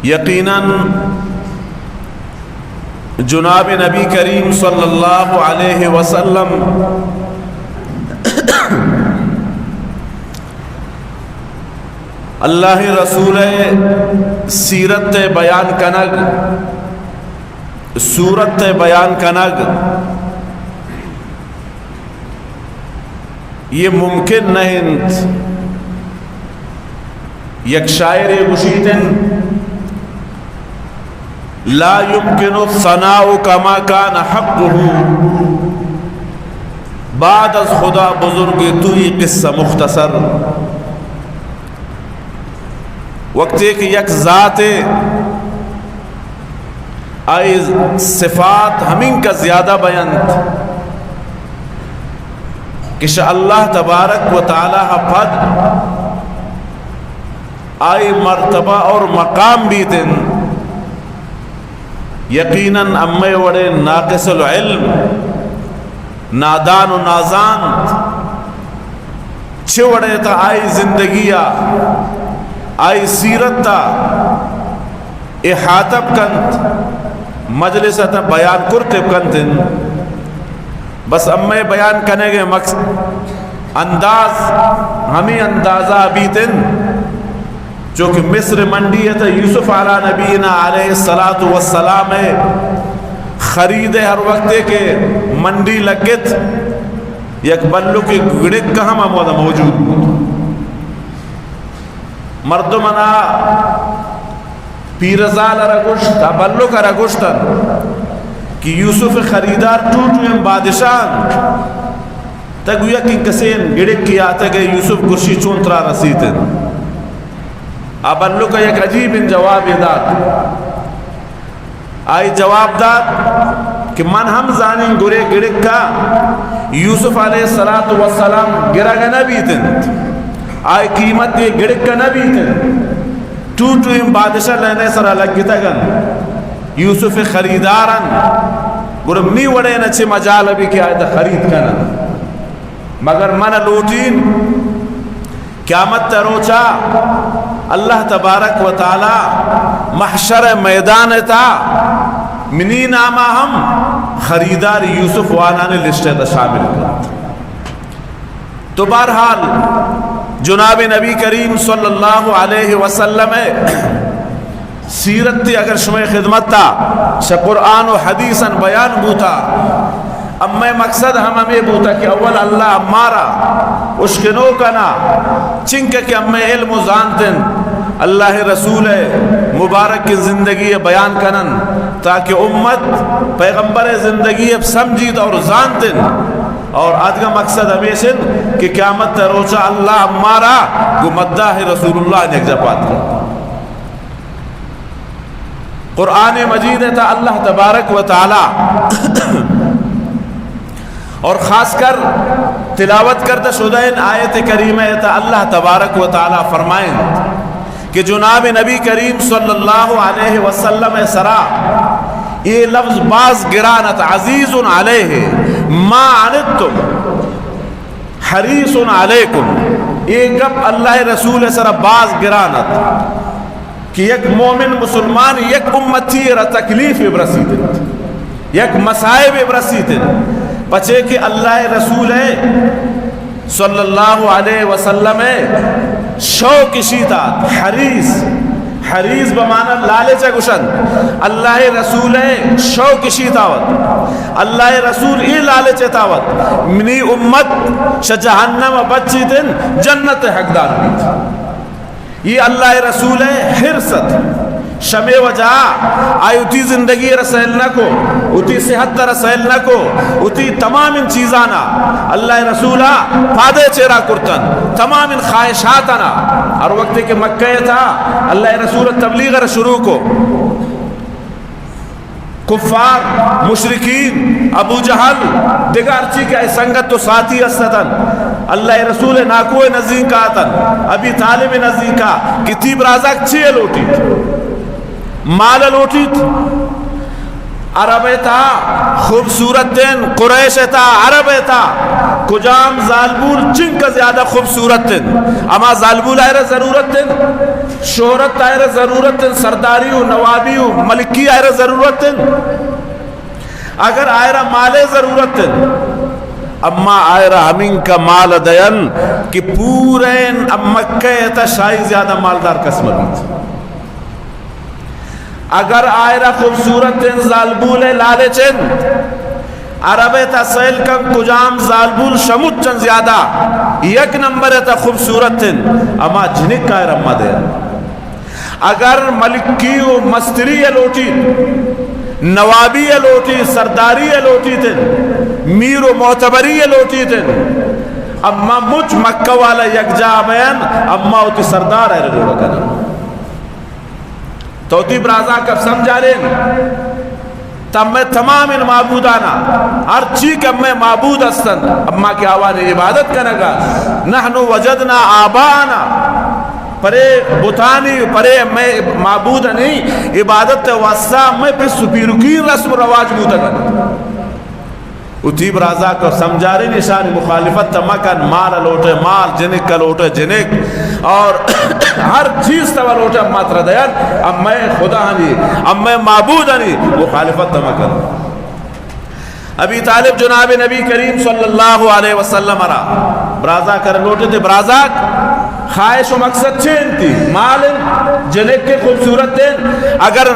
یقیناً جناب نبی کریم صلی اللہ علیہ وسلم اللہ رسول سیرت بیان کنگ صورت بیان کنگ یہ ممکن نہیں. یک شاعر گشیدن لا يمكن الثناء كما كان حقه بعد از خدا بزرگ توی قصہ مختصر. وقت ایک یک ذات آئی صفات ہمیں کا زیادہ بیانت کہ اللہ تبارک و تعالی پد آئی مرتبہ اور مقام بھی دن. یقیناً امے وڑے ناقص العلم نادان و نازان چھوڑے تا آئی زندگیہ آئی سیرتا احاطب کنت مجلستا بیان کرتے کنتن. بس امے بیان کرنے کے مقصد انداز ہمیں اندازہ بیتن جو کہ مصر منڈی ہے یوسف علیہ نبینا علیہ السلام خرید ہر وقت کے منڈی لگت یک بلو کی گڑک کا ہم موجود مردمنا پیرزال رگوشت بلو کا رگوشتن کہ یوسف خریدار ٹوٹویں بادشاہ تک کی کسین گڑک کی آتے گئے یوسف گرشی چونترا رسیتن. اب اللہ کا ایک عجیب جواب داد آئی جواب داد کہ من ہم زانیں گرے گڑک کا یوسف علیہ السلام گرہ گا نبی تن آئی قیمت یہ گڑک کا نبی تن ٹوٹویں بادشاہ لینے سرا لگتا گن یوسف خریدارن گرم نی وڑے نچے مجال ابھی کیا ہے خرید کرنا مگر من لوٹین قیامت تروچا اللہ تبارک و تعالی محشر میدان تا منی نامہ ہم خریدار یوسف وانا نے لسٹے تا شامل کرتا. تو بہرحال جناب نبی کریم صلی اللہ علیہ وسلم سیرت تی اگر شمع خدمت تا شا قرآن و حدیثا بیان بوتا اما مقصد ہمیں بوتا کہ اول اللہ امارا اشکنو کنا چنکہ کہ اما علم و زانتن اللہ رسول مبارک کی زندگی بیان کنن تاکہ امت پیغمبر زندگی سمجھید اور زانتن. اور آج کا مقصد ہمیشن کہ قیامت روچا اللہ امارا گو مداح رسول اللہ نے ایک جپات کرتا. قرآن مجید تا اللہ تبارک و تعالی اور خاص کر تلاوت کردہ شدین آیت کریمہ تا اللہ تبارک و تعالی فرمائیں کہ جناب نبی کریم صلی اللہ علیہ وسلم سرا یہ لفظ باز گرانت عزیز علیہ ما عنتم حریص علیکم. یہ گپ اللہ رسول سرا باز گرانت کہ یک مومن مسلمان یک امتی را تکلیف برسیدن یک مسائب برسیدن بچے کہ اللہ رسول صلی اللہ علیہ وسلم شوق شیتا حریص حریص بمانا لالچ گشن اللہ رسول شوق شیتاوت اللہ رسول ای لالچ تاوت منی امت جہنم بچی دن جنت حقدار بیت. یہ اللہ رسول حرصت شمع وجہ آئی اتی زندگی رسائل نہ کو اتی صحت رسائل نہ کو اتی تمام ان چیزانا اللہ رسولہ پادے چیرا کرتن تمام ان خواہشاتنا. اور وقت کہ مکہ تھا اللہ رسول تبلیغ شروع کو کفار مشرکین ابو جہل دگارچی کے سنگت تو ساتھی استدن اللہ رسول ناکوئے نزدیک آتن ابھی طالب نزدیک کتیب رازق چیئے لوٹی مال لوٹی عرب تا خوبصورت دن قریش تا عرب تا کجام زالبول چن کا زیادہ خوبصورت تن اما زالبول آئرہ ضرورت تن شہرت آئرہ ضرورت تن سرداری و نوابی و ملکی آئرہ ضرورت تن اگر آئرہ مالے ضرورت تن اما آئرہ ہمیں کا مال دین کہ پورین مکہ تا شاہی زیادہ مالدار قسم بیت اگر آئرہ خوبصورت تن زالبول لالے چن عرب تا سیل کم کجام زالبول شمود چن زیادہ یک نمبر تا خوبصورت تن اما جنک کا آئرہ مدے اگر ملکی و مستری لوٹی نوابی لوٹی سرداری لوٹی تن میر و معتبری لوٹی تن اما مجھ مکہ والا یک جا بیان اما ہوتی سردار ہے رجوڑا کرنا توتی برازا کب سمجھا لیں تب میں تمام ان معبودانا ہر چیز کب میں معبود استن اما کی آواز عبادت کرنگا نحنو وجدنا آبانا پرے بتانی پرے میں معبود نہیں عبادت واسطہ میں پہ سپیرکین رسم و رواج بوتا کرنا اتی برازا کو سمجھا رہی نشانی مخالفت تمکن مال لوٹے مال جنک کا لوٹے جنک اور ہر چیز تبا لوٹے ماتر دیان اب میں خدا ہنی اب میں معبود ہنی مخالفت تمکن ابی طالب جناب نبی کریم صلی اللہ علیہ وسلم را برازا کر لوٹے تھے برازا خواہش و مقصد چین تھی مال جنک کے خوبصورت تھے اگر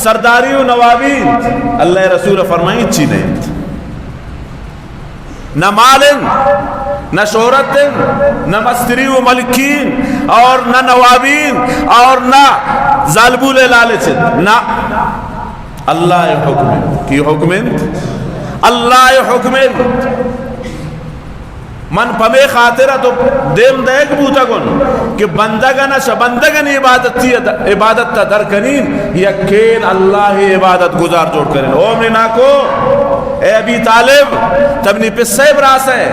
سرداری و نوابی اللہ رسول فرمائیں چینے نہ مالن نہ شہرت نہ مستری و ملکین اور نہ نوابین اور نہ زالبول لالچ نہ اللہ حکم کی حکم اللہ حکم من پمے خاطرہ تو دیم دیکھ بوتا کن کہ بندگانا شبندگن عبادت تا درکنین یکین اللہ عبادت گزار جوڑ کریں اومنی ناکو اے ابی طالب تبنی پسے براس ہے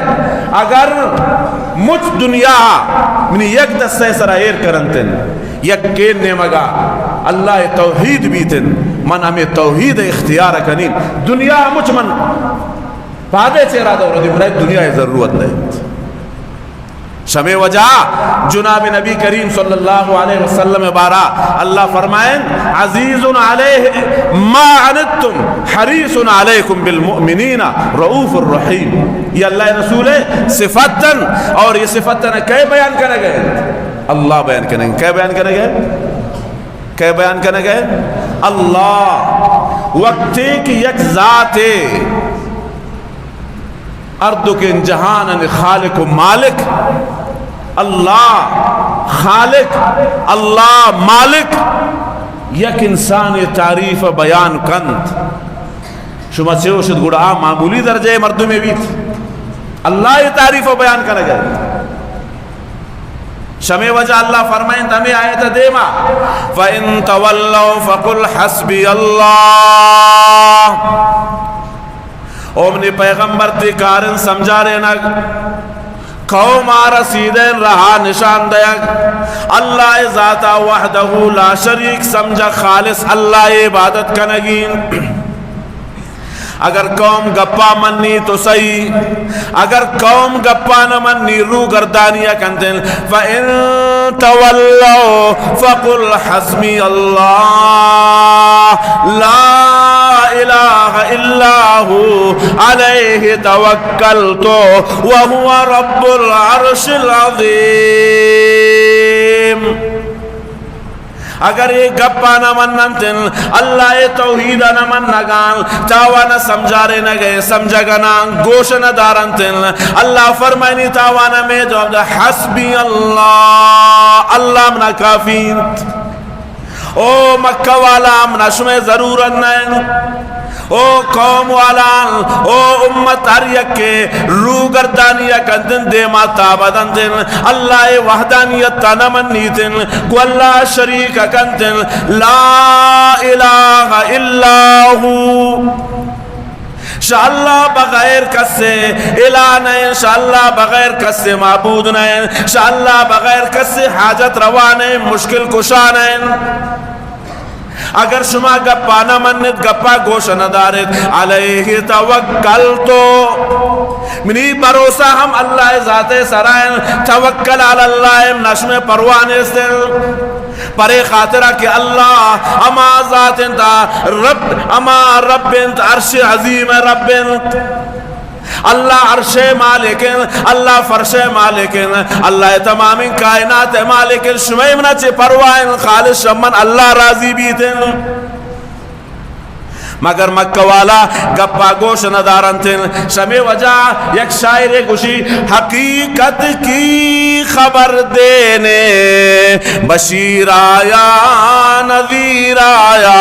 اگر مجھ دنیا منی یک دستے سرائیر کرنتن یکین نمگا اللہ توحید بیتن من ہمیں توحید اختیار کنین دنیا مجھ من پادے سے ارادہ ہو رہا ہے دنیا ضرورت نہیں شمع وجہ جناب نبی کریم صلی اللہ علیہ وسلم بارا اللہ فرمائیں عزیز علیہ ما عنتم حریص علیکم بالمؤمنین رؤوف الرحیم یہ اللہ رسول صفتاً اور یہ صفتاً کئے بیان کرنے گئے اللہ بیان کرنے گئے کئے بیان کرنے گئے کئے بیان کرنے گئے اللہ وقتی کی یک ذات اردو کے جہان خالق و مالک اللہ خالق اللہ مالک یک انسان تعریف بیان کند شما سے اوشد گڑا معمولی درجے مردوں میں بھی اللہ تعریف و بیان کرنے گئے شمع وجہ اللہ فرمائیں تمہیں آیت دیما فَإِن تَوَلَّوْا فَقُلْ حَسْبِيَ اللَّهِ اومنی پیغمبر تی کارن سمجھا رہے نگ قوم رسیدین رہا نشان دیگ اللہ ذاتا وحدہ لا شریک سمجھا خالص اللہ عبادت کنگین اگر قوم گپا منی تو صحیح اگر قوم گپا نہ منی رو گردانیہ کندن فَإِن تَوَلَّوْا فَقُلْ حَسْبِيَ اللَّهُ لَا إِلَهَ إِلَّا هُوَ عَلَيْهِ تَوَكَّلْتُ وَهُوَ رَبُّ الْعَرْشِ الْعَظِيمِ اگر یہ گپا نہ مننتن اللہ توحید نہ مننگان تاوانا سمجھا رہے نہ گئے سمجھا گنا گوش نہ دارنتن اللہ فرمائنی تاوانا میں جواب دا حسبی اللہ اللہ منا کافین او مکہ والا منا شمیں ضرورت نہیں او قوم والا او امت ہر یک کے رو گردانیہ کندن دے ما تابدن دن اللہ وحدانیت تنمن نیتن کو اللہ شریک کندن لا الہ الا ہو شاء اللہ بغیر کس سے الہ نہیں شاء اللہ بغیر کس سے معبود نہیں شاء اللہ بغیر کس سے حاجت روا نہیں مشکل کشا نہیں اگر شما گپا نہ منت گپا گوش نہ دارت علیہ توکلتو منی بھروسہ ہم اللہ ذات سرائن توکل علی اللہ نشم پروانے سے پرے خاطرہ کہ اللہ اما ذات انتا رب اما رب انت عرش عظیم رب انت اللہ عرش مالکن اللہ فرش مالکن اللہ تمام کائنات مالکن شمیمنا چے پروائن خالص شمن اللہ راضی بیتن مگر مکہ والا گپا گوش ندارن تن شمی وجہ یک شاعر گوشی حقیقت کی خبر دینے بشیر آیا نذیر آیا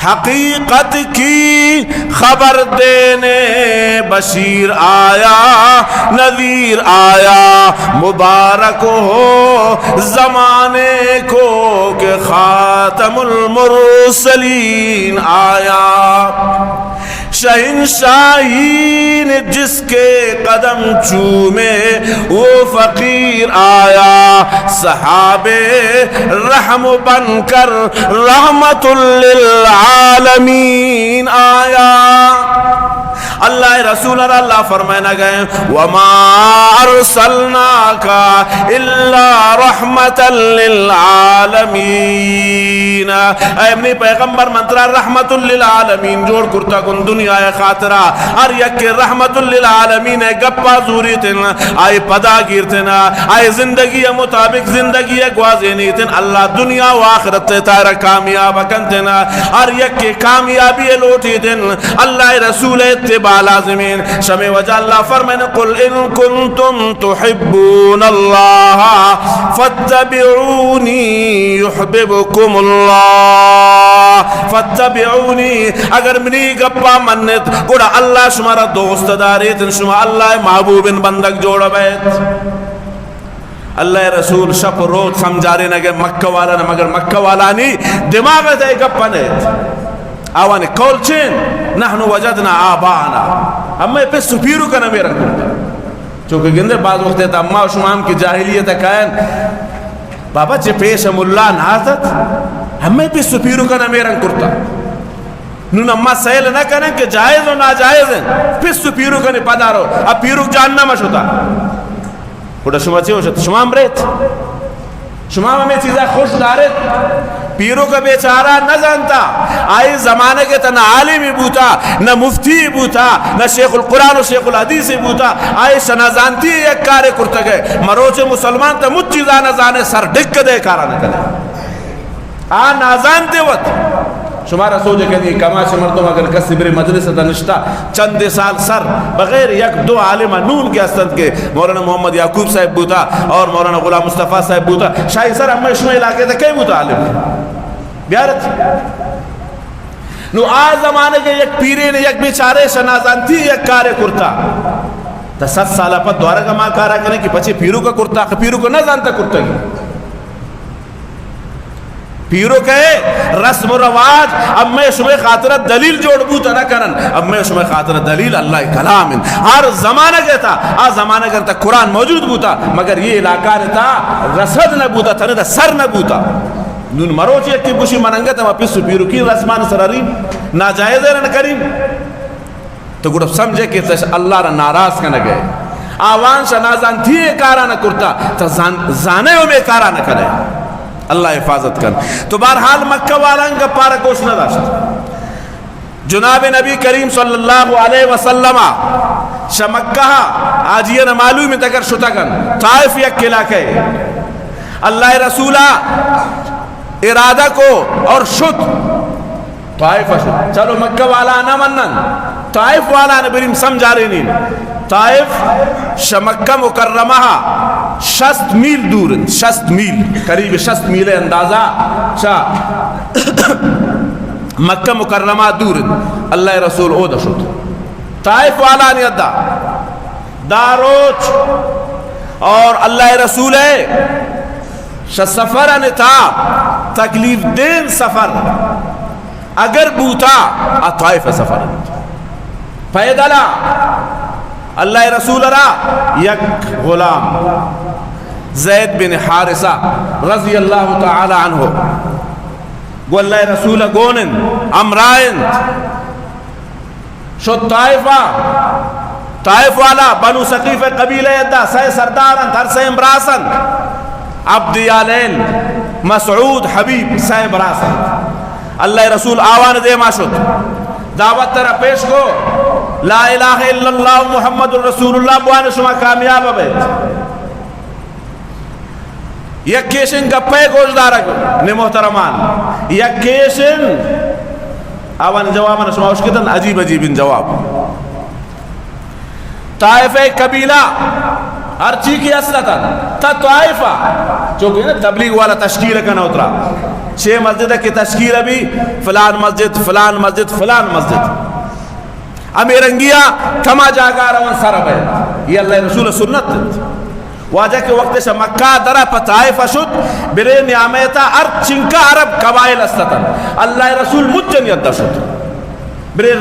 حقیقت کی خبر دینے بشیر آیا نذیر آیا مبارک ہو زمانے کو کہ خاتم المرسلین آیا شہنشاہین جس کے قدم چومے وہ فقیر آیا صحابے رحم بن کر رحمت للعالمین آیا اللہ رسول اللہ فرمائنا گئے وما ارسلناک الا رحمتا للعالمین اے اپنی پیغمبر منترا رحمت للعالمین جوڑ کرتا کن دنیا خاطرہ ہر یک رحمت للعالمین گپا زوری تن آئی پدا گیرتن آئی زندگی مطابق زندگی گوازینی تن اللہ دنیا و آخرت تارا کامیاب کنتن ہر یک کامیابی لوٹی تن اللہ رسول اتباع لازمین شمی وجہ اللہ فرمائن قل ان کنتم تحبون اللہ فاتبعونی یحببکم اللہ فاتبعونی اگر منی گپا منت گوڑا اللہ شمارا دوست داریت شما اللہ محبوب بندک جوڑا بیت اللہ رسول شپ روز سمجھارے نگے مکہ والا نہ مگر مکہ والا نہیں دماغ ہے گپا نیت آوانی کول چین نحن وجدنا آبانا ہمیں پہ سپیرو کا نمی رکھ کرتا چونکہ گندے بعض وقت ہے اما و شمام کی جاہلیت کائن بابا چے پیش ملا نازت ہمیں پہ سپیرو کا نمی رکھ کرتا نون اما سیل نہ کریں کہ جائز و ناجائز ہیں پہ سپیرو کا نمی پدا رو اب پیرو جاننا مش ہوتا بڑا شما چے ہو شد شمام ریت شمام ہمیں چیزیں خوش دارت پیروں کا بیچارہ نہ جانتا آئی زمانے کے تا نہ عالمی بوتا نہ مفتی بوتا نہ شیخ القرآن و شیخ الحدیث بوتا آئی شنا جانتی ایک کارے کرتا گئے مروچ مسلمان تا مجھ چیزہ نہ جانے سر ڈک دے کارا نہ کرے نہ جانتے وقت شمارا سوچے کہ نہیں کما شمرتم اگر کسی بری مجلس دنشتا چند سال سر بغیر یک دو عالمہ نون کے استد کے مولانا محمد یعقوب صاحب بوتا اور مولانا غلام مصطفیٰ صاحب بوتا شاہی سر ہمیں شمع علاقے تھا کئی بوتا عالم بیارت نو آج زمانے کے یک پیرے نے یک بیچارے شنازان تھی یک کارے کرتا تا 7 سالہ پر دوارا کا ماں کارا کرنے کہ پچھے پیرو کا کرتا پیرو کو نہ جانتا کرتا گی پیرو کہے رسم و رواج اب میں شمع خاطرت دلیل جوڑ بوتا نہ کرن اب میں شمع خاطرت دلیل اللہ کلام ہر زمانہ کے تھا آج زمانہ کے تھا قرآن موجود بوتا مگر یہ علاقہ تھا رسد نہ بوتا تھا نہ سر نہ بوتا نون مروچی ایک کی بوشی مننگا تھا واپس پیرو کی رسمان سراریم ناجائز ہے نہ کریم تو گوڑا سمجھے کہ اللہ را ناراض کا نہ گئے آوان شنازان تھی کارا نہ کرتا تا زانے ہو میں کارا نہ کرے اللہ حفاظت کر تو بہرحال مکہ والانگا پارا کوش نہ داشت جناب نبی کریم صلی اللہ علیہ وسلم شمکہ آجیہ معلوم تکر شتگن طائف یک علاقے اللہ رسولہ ارادہ کو اور شت طائف شت چلو مکہ والا نہ منن طائف والا نبریم سمجھا رہی نہیں طائف شمکہ مکرمہ 60 میل دور 60 میل قریب 60 میل اندازہ مکہ مکرمہ دور اللہ رسول او دشت طائف والا نہیں ادا داروچ اور اللہ رسول ہے سفر تھا تکلیف دین سفر اگر بوتا طائف سفر پیدلا اللہ رسول را یک غلام زید بن حارثہ رضی اللہ تعالی عنہ گو اللہ رسول گونن امرائن شد طائف والا بنو ثقیف قبیلہ یدہ سہ سردارن تر سہ امراسن عبد یالیل مسعود حبیب سہ امراسن اللہ رسول آوان دے ما شد دعوت ترہ پیش کو لا الہ الا اللہ محمد رسول اللہ بوان شما کامیاب بیت یک کیشن گپے گوش دارک نے محترمان یک کیشن آوان جواباً شما اشکتن عجیب عجیب جواب طائف قبیلہ ہر چیز کی اصلتا تا طائفہ چونکہ تبلیغ والا تشکیل کا نہ اترا 6 مسجد کی تشکیل ابھی فلان مسجد فلان مسجد فلان مسجد امیرنگیا کما جاگا روان سر بیت یہ اللہ رسول سنت واجہ کے وقت سے مکہ درہ پا طائفہ شد برے نیامیتا چنکا عرب قبائل استتا اللہ رسول مجھن یدہ شد برے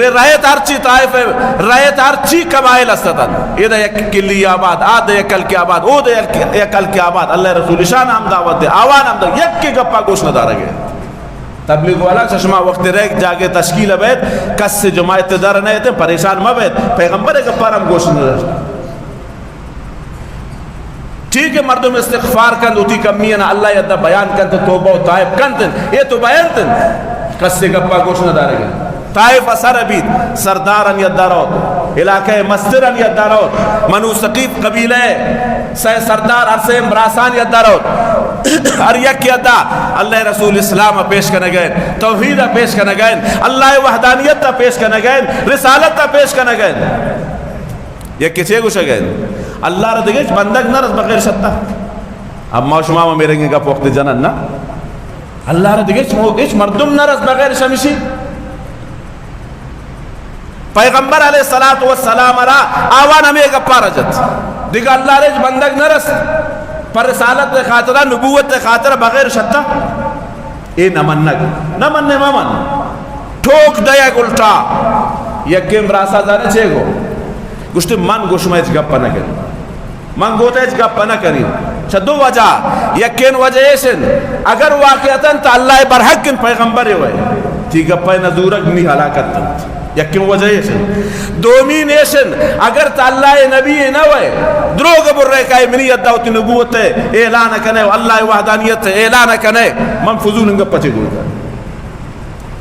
رایت ہرچی طائف رایت ہرچی قبائل استتن ایدہ یک کلی آباد آدھے یک کل کی آباد او دے یک کل کی آباد اللہ رسول شان ہم دعوت دے آوان ہم دعوت یک کی گپا گوش نہ دارے گئے تبلیغ والا چشمہ وقت ریک جاگے تشکیل بیت کس سے جماعت دار نہیں تھے پریشان مبیت پیغمبر گپا ہم گوش نہ دارے ٹھیک ہے مردم استغفار کند اتی کمینا اللہ یدہ بیان کند توبہ و طائب کند یہ تو بیان تند کس سے گپا گوش نہ دارے گئے طائف اثر ابید سردارن یدارود علاقہ مسترن یدارود منو ثقیف قبیلہ سہ سردار عرصہ امراسان یدارود ہر یک یدہ اللہ رسول اسلام پیش کرنے گئے توحید پیش کرنے گئے اللہ وحدانیت پیش کرنے گئے رسالت پیش کرنے گئے یہ کچھے گوشے گئے اللہ رہ دیگے بندگ نہ رس بغیر شتا اب ما شما میرے گے گا پوقت جنن نا اللہ رہ دیگے مردم نہ رس بغیر شمشی پیغمبر علیہ السلام را آوان ہمیں گپا رجت دیگا اللہ رہ بندگ نہ رس پر رسالت خاطرہ نبوت خاطرہ بغیر شتا اے نمن ٹھوک دیا گلٹا یکیم راسا زانے چھے گو گوشتے من گوشما ایچ گپا نہ کری من گوتا ایچ گپا نہ کری دو وجہ یکین وجہ ایسن اگر واقعتاً تا اللہ برحقن پیغمبر ہوئے تی گپا نزورک نہیں حلاکت تنت یکین وجہ ایسن دومین ایسن اگر تا اللہ نبی نہ ہوئے دروگ برکائی منی ادھاوتی نبوت اعلان کنے اللہ وحدانیت اعلان کنے من فضول گپا چے گو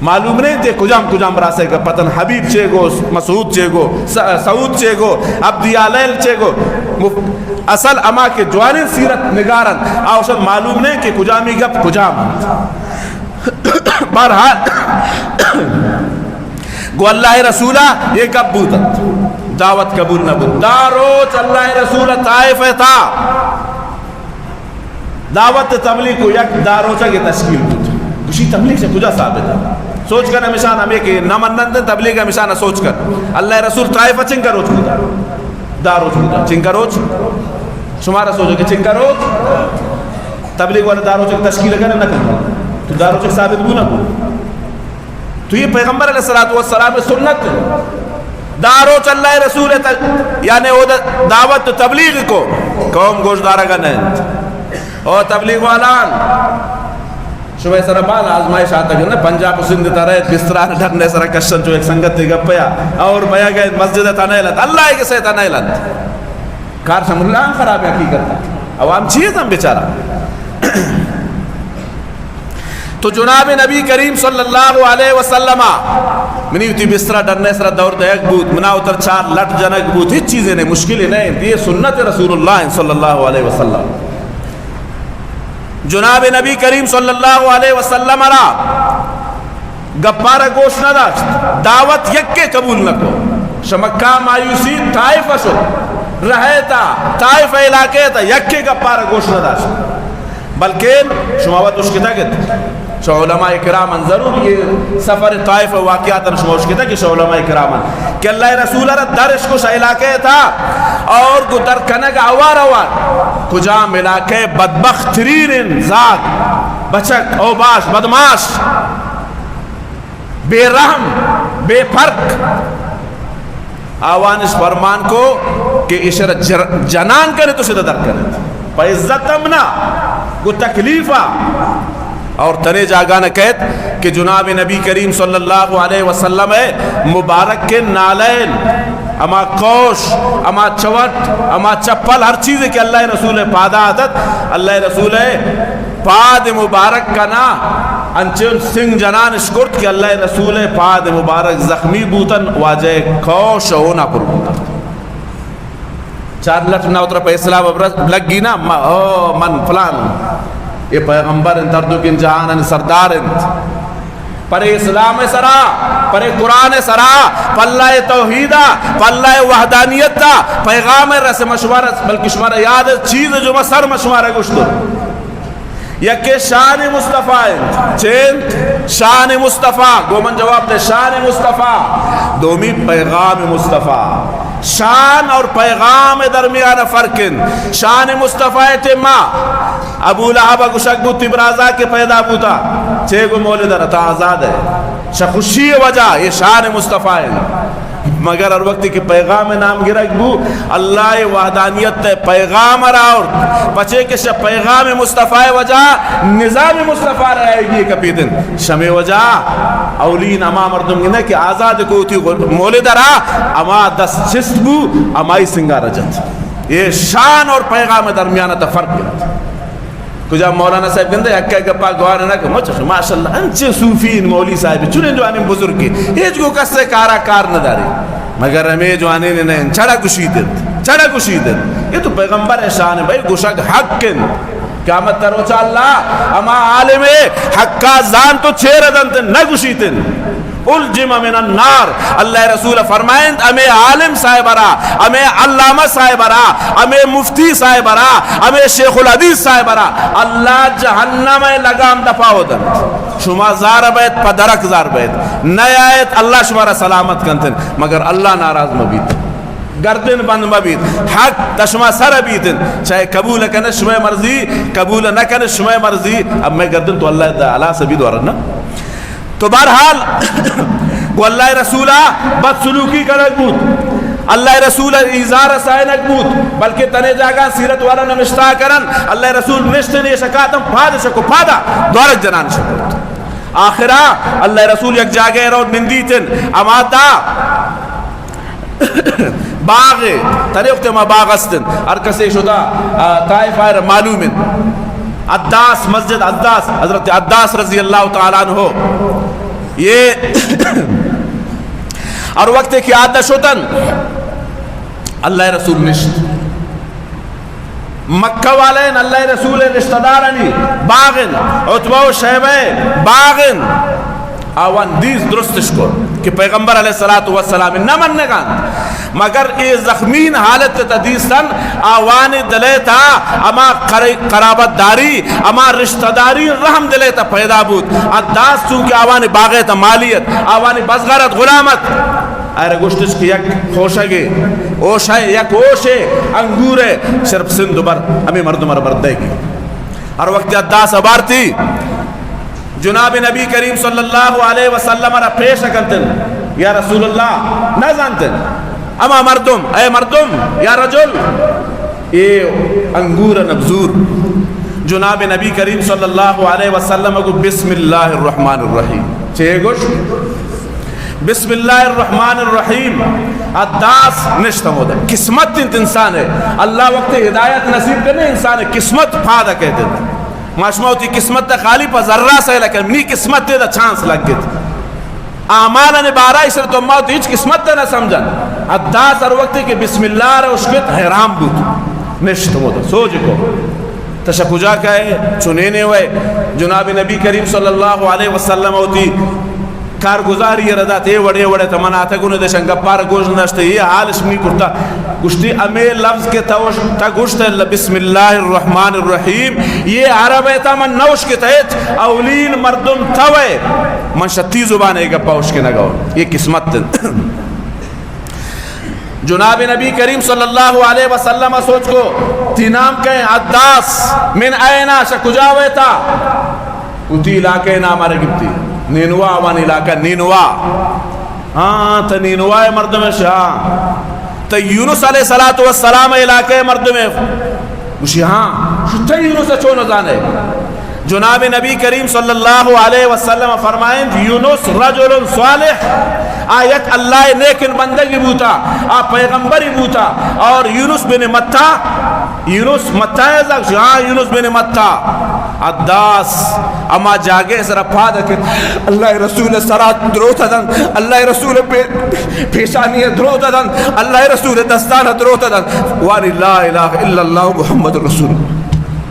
معلوم نہیں تھے کجام راسے گا پتن حبیب چے گو مسعود چے گو سعود چے گو عبدیالیل چے گو اصل اما کے جوانین سیرت نگارن آوشن معلوم نہیں کہ کجامی گپ کجام بہرحال گو اللہ رسولہ یہ گپ بودت دعوت قبول نہ بود داروچ اللہ رسولہ طائف تھا دعوت تبلیغ کو یک داروچہ کی تشکیل بود کچھ تبلیغ سے کجا ثابت ہے سوچ کر نمشان ہمیں کہ نمنند تبلیغ کا مشانہ سوچ کر اللہ رسول طائفہ چنکا روچ بودا داروچ بودا چنکا روچ شمارا سوچو کہ چنکا روچ تبلیغ والا داروچ کی تشکیل کرنے نہ کرنا تو داروچ ثابت بونا بودا تو یہ پیغمبر علیہ السلام سنت داروچ اللہ رسول یعنی وہ دعوت تبلیغ کو قوم گوش دارہ کا نہیں اور تبلیغ والان شبہ سر بال آزمائش آتا گیا پنجاب سندھ تا رہے بستران ڈھرنے سر کشن جو ایک سنگت تے گپیا اور بیا گئے مسجد تا نیلت اللہ کے سے تا نیلت کار شمر اللہ خراب ہے حقیقت عوام چیز ہم بیچارہ تو جناب نبی کریم صلی اللہ علیہ وسلم منی ہوتی بسترہ ڈرنے سر دور دیکھ بود منا اتر 4 لٹ جنک بود ہیچ چیزیں نہیں مشکلیں نہیں یہ سنت رسول اللہ صلی اللہ علیہ وسلم جناب نبی کریم صلی اللہ علیہ وسلم را گپارہ گوش نہ داشت دعوت یکے قبول نہ کو شمکہ مایوسی طائفہ شو رہتا طائفہ علاقے تا یکے گپارہ گوش نہ داشت بلکہ شماوت اشکتا گت شو علماء اکرامان ضرور یہ سفر طائف واقعاتا شموش کتا کہ شو علماء اکرامان کہ اللہ رسول رہ درش کش علاقے تھا اور کو در کنگ آوار کجام علاقے بدبخت ترین ذات بچک اوباش بدماش بے رحم بے فرق آوانش فرمان کو کہ اشارہ جنان کرے تو سدہ در کرے پا عزت امنا کو تکلیفہ اور تنے جاگانا کہت کہ جناب نبی کریم صلی اللہ علیہ وسلم مبارک کے نالین اما کوش اما چوٹ اما چپل ہر چیز کہ اللہ رسول پادا عادت اللہ رسول پاد مبارک کا نا انچن سنگ جنان شکرت کہ اللہ رسول پاد مبارک زخمی بوتن واجہ کوش ہونا پر بوتن 4 لٹ نہ اترا پہ اسلام لگ گی نا من فلان یہ پیغمبر ان تردو کن جہان ان سردار انت پر اسلام سرا پر قرآن سرا پلہ توحیدہ پلہ وحدانیت پیغام رس مشورہ بلکہ شمارہ یاد چیز جو سر مشورہ گشتو یکی شان مصطفیٰ چین شان مصطفیٰ گومن جواب دے شان مصطفیٰ دومی پیغام مصطفیٰ شان اور پیغام درمیان فرقن شان مصطفیٰ تیمہ ابو لہب گشک بوتی برازا کے پیدا بوتا چھے گو مولد رتا آزاد ہے شخوشی وجہ یہ شان مصطفیٰ ہے مگر ہر وقت کی پیغام نام گرک بو اللہ وحدانیت پیغام راور پچھے کہ پیغام مصطفیٰ وجہ نظام مصطفیٰ رہے گی کبھی دن شمی وجہ اولین اما مردم گنے کہ آزاد کو تھی مولد را اما دس چست بو امائی سنگا رجت یہ شان اور پیغام درمیانہ تا فرق ہے کجا مولانا صاحب گندے اکا گپا گوانا نکا مچھو ماشاءاللہ انچے صوفین مولی صاحب چنے جو آنیم بزرگی ایج کو کس سے کارا کار نداری مگر ہمیں جو آنے نے چھڑا کشی دن یہ تو پیغمبر شان ہے بھائی گشک حق کن قیامت تروچا اللہ اما عالم حق کا زان تو چھیر دن نہ گشی دن الجم من النار اللہ رسول فرمائیں ہمیں عالم صاحبرا ہمیں علامہ صاحبرا ہمیں مفتی صاحبرا ہمیں شیخ الحدیث صاحبرا اللہ جہنم لگام دفاع دن شما زار بیت پدرک زار بیت نیایت اللہ شمارا سلامت کنتن مگر اللہ ناراض مبید گردن بند مبید حق تشما سر بیتن چاہے قبول کنه شما مرضی قبول نہ کنه شما مرضی اب میں گردن تو اللہ تعالی سے بھی دورنا تو بہرحال وہ اللہ رسولہ بد سلوکی کا نکبوت اللہ رسول ایزار سائے نکبوت بلکہ تنے جاگا سیرت والا نمشتہ کرن اللہ رسول نشتنی شکاتم پھاد شکو پھادا دورک جنان شکو آخرہ اللہ رسول یک جاگے رو نندیتن اماتا باغ طریقت ما باغ استن ارکسی شدہ طائف آئر معلومن عداس مسجد عداس حضرت عداس رضی اللہ تعالیٰ عنہ یہ اور وقت کی عادت شدن اللہ رسول نشت مکہ والین اللہ رسول رشتہ دارنی باغن عتبہ و شہبہ باغن آوان دیز درستش کو کہ پیغمبر علیہ السلام نہ مننے گا مگر اے زخمین حالت تدیسن آوان دلیتا اما قرابت داری اما رشتہ داری رحم دلیتا پیدا بود عداس چونکہ آوان باغیت مالیت آوان بزغرت غلامت ارے گوشتش کی یک خوشگے اوشے یک اوشے انگورے صرف سندھ بر ہمیں مردمر بردے گی ہر وقت عداس ابارتی جناب نبی کریم صلی اللہ علیہ وسلم را پیش کرتن یا رسول اللہ نہ جانتن اما مردم اے مردم یا رجل یہ انگور نبزور جناب نبی کریم صلی اللہ علیہ وسلم کو بسم اللہ الرحمن الرحیم چھے گوش بسم اللہ الرحمن الرحیم عداس نشتم ہوتا ہے قسمت انسان ہے اللہ وقت ہدایت نصیب کرنے انسان ہے قسمت پھادا کہتے ہیں ماشموتی قسمت تا خالی پا ذرہ سے لیکن نی قسمت تے دا چانس لگ گئت آمانا نے بارہ اسر تو موت ہیچ قسمت تے نہ سمجھن عداس ہر وقت کہ بسم اللہ رہا اشکت حیرام بود نشت ہوتا سوچ کو تشکو جا کہے چنینے ہوئے جناب نبی کریم صلی اللہ علیہ وسلم ہوتی کارگزاری یہ رضا تے وڑے وڑے تمناتا گونے دے شنگا پار گوش نشتے یہ حالش نہیں کرتا گوشتی امی لفظ کے تا گوشتا بسم اللہ الرحمن الرحیم یہ عربی تا من نوش کے تحت اولین مردم توے من شتی زبانے گا پاوش کے نگاو یہ قسمت دن جناب نبی کریم صلی اللہ علیہ وسلم سوچ کو تی نام کہیں عداس من اینا شکجاوے تا اتی علاقے نام آرے گبتی نینوا آوان علاقہ نینوا ہاں تا نینوا مردم شاہ تا یونس علیہ السلام علاقہ مردم گوشی ہاں تا یونس چون ازانے جناب نبی کریم صلی اللہ علیہ وسلم فرمائیں یونس رجل صالح آیت اللہ نیکن بندگی بوتا آ پیغمبری بوتا اور یونس بن متہ یونس متہ ہے یونس بن متہ عداس اما جاگے سر پاد کہ اللہ رسول سرات دروتا دن اللہ رسول پیشانی دروتا دن اللہ رسول دستان دروتا دن وانی لا الہ الا اللہ محمد رسول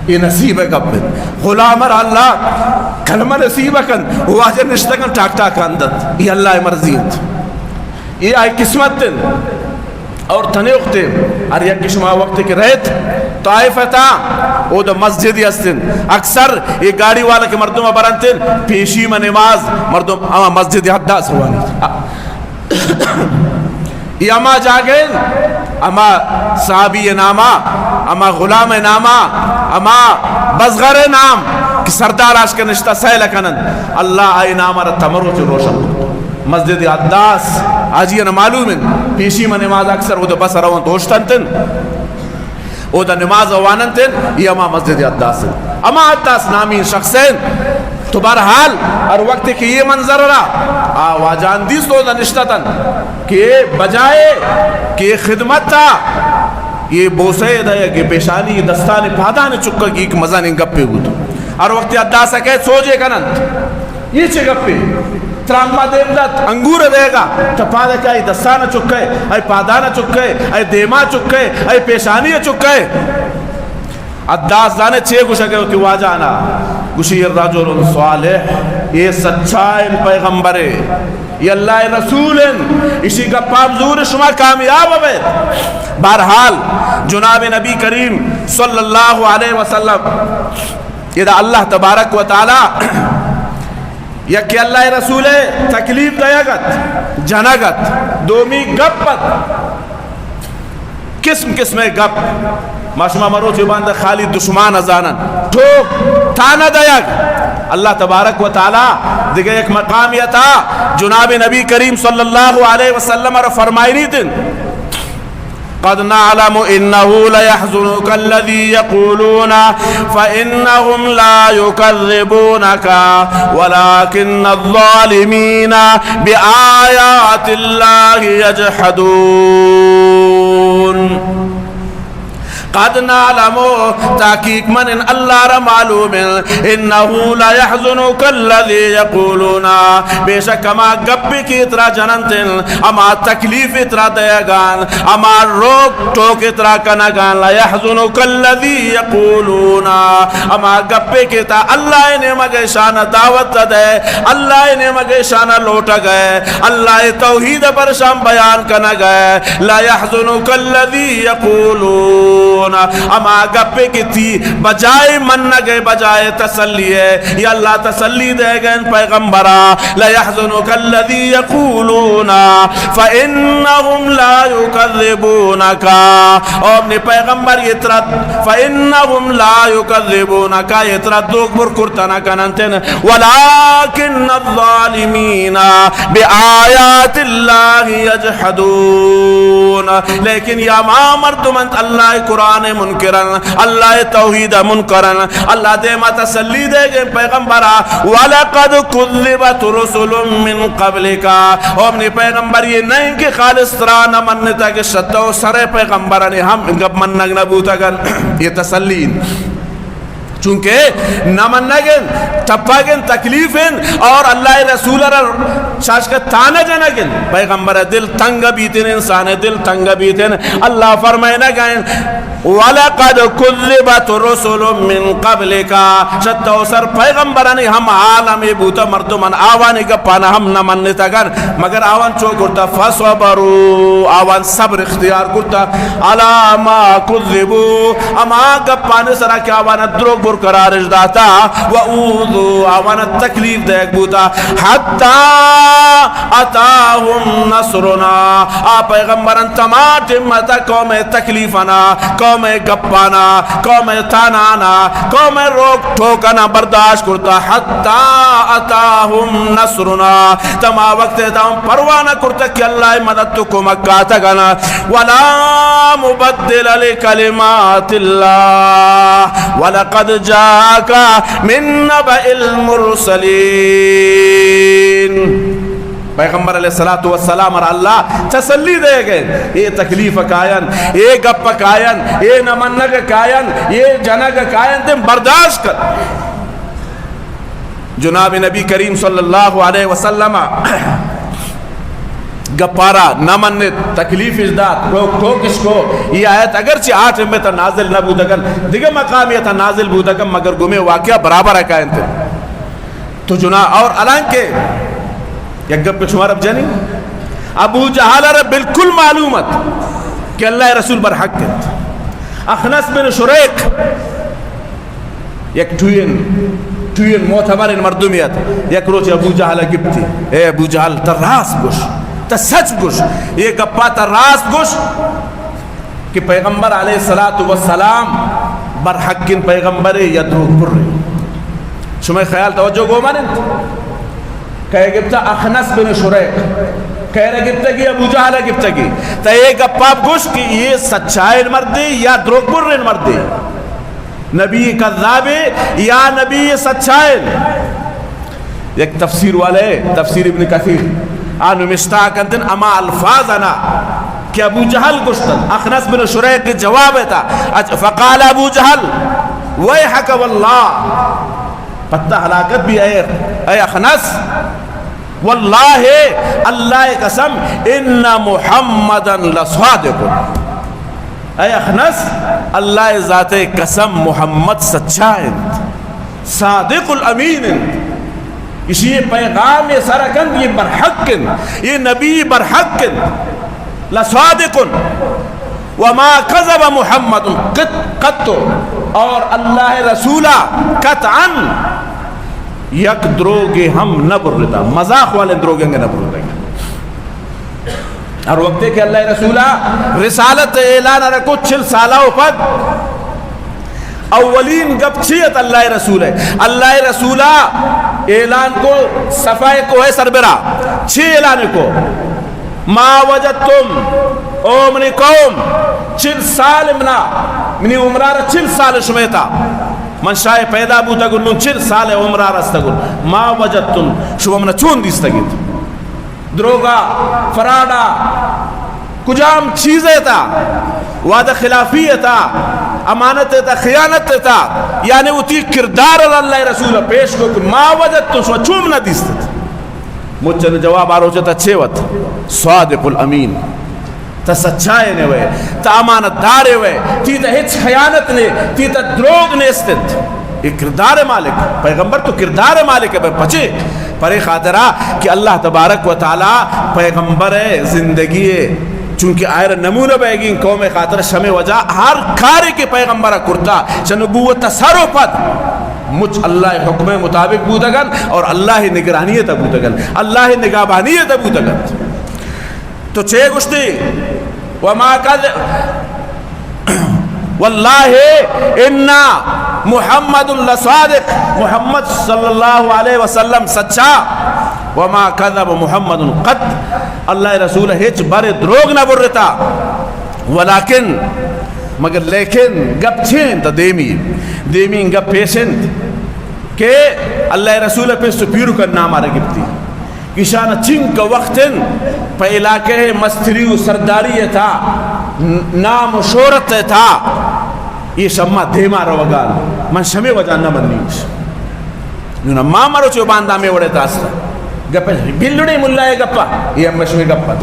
یہ نصیب ہے گبن غلامر اللہ کلمہ نصیب کن واجہ نشتگن ٹاک ٹاک اندت یہ اللہ مرضیت یہ آئی قسمت دن اور تنے اختے اور یک شما وقت کی رہت طائفہ تا او دا مسجدی استن اکثر یہ گاڑی والا کے مردم برانتن پیشی میں نماز مردم اما مسجدی حداث ہوانی یہ اما جاگین اما صحابی نامہ اما غلام نامہ اما بزغر نام کہ سردار آج کا نشتہ سیلہ کنن اللہ آئی نامہ را تمرو چو روشن مسجد عداس آجی انا معلوم ہے پیشی میں نماز اکثر او دا بس روان دوشتن تن او دا نماز اوانن تن یہ اما مسجد عداس اما عداس نامی شخصین تو بہرحال اور وقت کہ یہ منظر رہا آواجان دیس تو دا نشتتن کہ بجائے کہ خدمت تھا یہ بوسے دا کہ پیشانی دستان پادان چکا کی ایک مزہ نہیں گپے ہو تو اور وقت عداسہ کہے سوجے کنن یہ چھے گپے ترامہ دیمدت انگور دے گا تو پادہ کیا ای دستان چکے ای پادان چکے ای دیما چکے ای پیشانی چکے عداس دانے چھے گوشہ گئے کہ واجانا گوشی الرجل صالح یہ سچائن پیغمبرے یہ اللہ رسولن اسی کا پامزور شما کامیاب ہوئے بہرحال جناب نبی کریم صلی اللہ علیہ وسلم یہ دا اللہ تبارک و تعالی یا کہ اللہ رسول تکلیف دیگت جنگت دومی گپت قسم قسم گپ ماشما مرو چی باندہ خالی دشمان ازانن ٹھوک تانا دیگ اللہ تبارک و تعالی دیکھے ایک مقام یہ تھا جناب نبی کریم صلی اللہ علیہ وسلم اور فرمائی نہیں تن قد نعلم انه ليحزنك الذي يقولون فانهم لا يكذبونك ولكن الظالمين بآيات الله يجحدون قد نعلمو تحقیق من ان اللہ را معلوم انہو لا يحزنک الذی یقولونا بے شک اما گپ کی اترا جننتن اما تکلیف اترا دیگان اما روک ٹوک اترا کنگان لا يحزنک الذی یقولونا اما گپ کی تا اللہ نے مگے شان دعوت دے اللہ نے مگے شان لوٹ گئے اللہ توحید پر شام بیان کنا گئے لا يحزنک الذی یقولون اما گپے کی تھی بجائے من گئے بجائے تسلی ہے یا اللہ تسلی دے گئے ان پیغمبرا لا يحزنك الذي يقولون فإنهم لا يكذبونك اور اپنے پیغمبر یہ ترد فإنهم لا يكذبونك یہ ترد دوکبر کرتنا کننتن ولكن الظالمین بآیات اللہ یجحدون لیکن یا ما مردمت اللہ قرآن منکرن اللہ توحید منکرن اللہ دے ما تسلی دے گئے پیغمبرہ وَلَقَدْ كُذِّبَتْ رُسُلٌ مِّن قَبْلِكَ اور اپنی پیغمبر یہ نہیں کہ خالص طرح نہ منتا کہ شتو سرے پیغمبرہ نے ہم گب مننگ نبوتا گن یہ تسلی چونکہ نمنگن ٹپاگن تکلیفن اور اللہ رسول شاش کا تانا جنگن پیغمبر دل تنگ بیتن انسان دل تنگ بیتن اللہ فرمائے نہ گئن وَلَقَدْ كُذِّبَتْ رُسُلٌ مِّن قَبْلِكَ شتو سر پیغمبرانی ہم عالم بوتا مردمان آوانی کا پانا ہم نہ منتا گر مگر آوان چو کرتا فَصَبَرُوا آوان صبر اختیار کرتا عَلَى مَا كُذِّبُوا اما کا پانے سرا کیا آوان دروگ برقرارش داتا وَأُوذُوا آوان تکلیف دیکھ بوتا حَتَّى أَتَاهُمْ نَصْرُنَا پیغمبران تماٹمتا قوم تکلیفنا قوم گپانا قوم تانانا قوم روک ٹھوکنا برداشت کرتا حتی اتاہم نصرنا تما وقت تاہم پروانا کرتا کہ اللہ مدد کو مکہ تگنا ولا مبدل لکلمات اللہ ولقد جاءک من نبأ المرسلین. پیغمبر علیہ الصلوۃ والسلام اور اللہ تسلی دے گئے یہ تکلیف کائن، یہ گپ کائن، یہ نمنگ کائن، یہ جنگ کائن تم برداشت کر. جناب نبی کریم صلی اللہ علیہ وسلم گپارا نمن تکلیف ازداد روک ٹوک اس کو. یہ آیت اگرچہ 8 میں تا نازل نہ بودگن دیگه مقام یہ تا نازل بودگن مگر گمے واقعہ برابر ہے کائن تھے. تو جناب اور الان کے یک گپ شمار اب جانی ابو جہل رہ بالکل معلومت کہ اللہ رسول برحق ہے. اخنس بن شریک یک ٹوین معتبر مردمیت یک روچ ابو جہل گپتی اے ابو جہل تا راست گوش تا سچ گوش یہ گپا تا راست گوش کہ پیغمبر علیہ السلام برحقین پیغمبر یا دروگ پر رہی. شمع خیال توجہ گو مانن کہے گپتا اخنس بن شریک کہہ رہے گپتا کی ابو جہل گپتا کی تا یہ گپا گوش کہ یہ سچائن مردی یا دروگ پر رہن مردی، نبی کذاب یا نبی سچائن. ایک تفسیر والے تفسیر ابن کثیر آنو مشتاقندن اما الفاظنا کہ ابو جہل گشتن اخنس بن شریک کے جواب تھا. فقال ابو جہل ویحک واللہ پتہ ہلاکت بھی اے اخنس واللہ اللہ قسم ان محمدا لصادق. اے اخنس اللہ ذات قسم محمد سچا ہے صادق الامین. اسی پیغام یہ سرکند یہ برحق یہ نبی برحق لصادق وما کذب محمد قط اور اللہ رسولہ قطعا یک دروگے ہم نہ برتا مذاق والے دروگیں گے نہ برتا. اور وقت ہے کہ اللہ رسولہ رسالت اعلان رکھو 40 سالہ پر اولین گپ چھیت اللہ رسول ہے. اللہ رسولہ اعلان کو صفائے کو ہے سربراہ 6 اعلان کو ما وجدتم او منی قوم 40 سال منی عمرہ 40 سال شمیتا من شاہ پیدا بوتا گلن 40 سال عمرہ رستا گل ما وجدتم شما منہ چون دیستا گیت دروگا فراڈا کجام چیزیں تھا وعدہ خلافی تھا امانت تھا خیانت تھا یعنی وہ تی کردار اللہ رسول پیش کو کہ ما وجدتم شما چون نہ دیستا مجھے جواب آرہو چاہتا چھے وقت صادق الامین تا سچائے نے ہوئے تا امانت دارے ہوئے تی تا ہچ خیانت نے تی تا دروگ نے استد. یہ کردار مالک پیغمبر تو کردار مالک ہے بچے پر خاطرہ کہ اللہ تبارک و تعالی پیغمبر زندگی چونکہ آئر نمونہ بیگین قوم خاطر شمع وجہ ہر کھارے کے پیغمبر کرتا چنبوت تصرفت مجھ اللہ حکم مطابق بودگن اور اللہ نگرانیت بودگن اللہ نگابانیت بودگن. تو 6 گشتی وما قد واللہ انا محمد لصادق محمد صلی اللہ علیہ وسلم سچا وما کذب محمد قط اللہ رسول ہچ بارے دروگ نہ برتا ولیکن مگر لیکن گپ چھین تا دیمی گپ پیشن کہ اللہ رسول پہ سپیرو کا نام آرہ گپتی کشانہ چنک وقتن پہ علاقے مستری و سرداری تھا نام و شورت تھا یہ شمع دیما روگان من شمع وجہ نہ منیش نونا ماں مرو چو باندہ میں وڑے تاستا گپا بلڑے ملائے گپا یہ مشوی گپا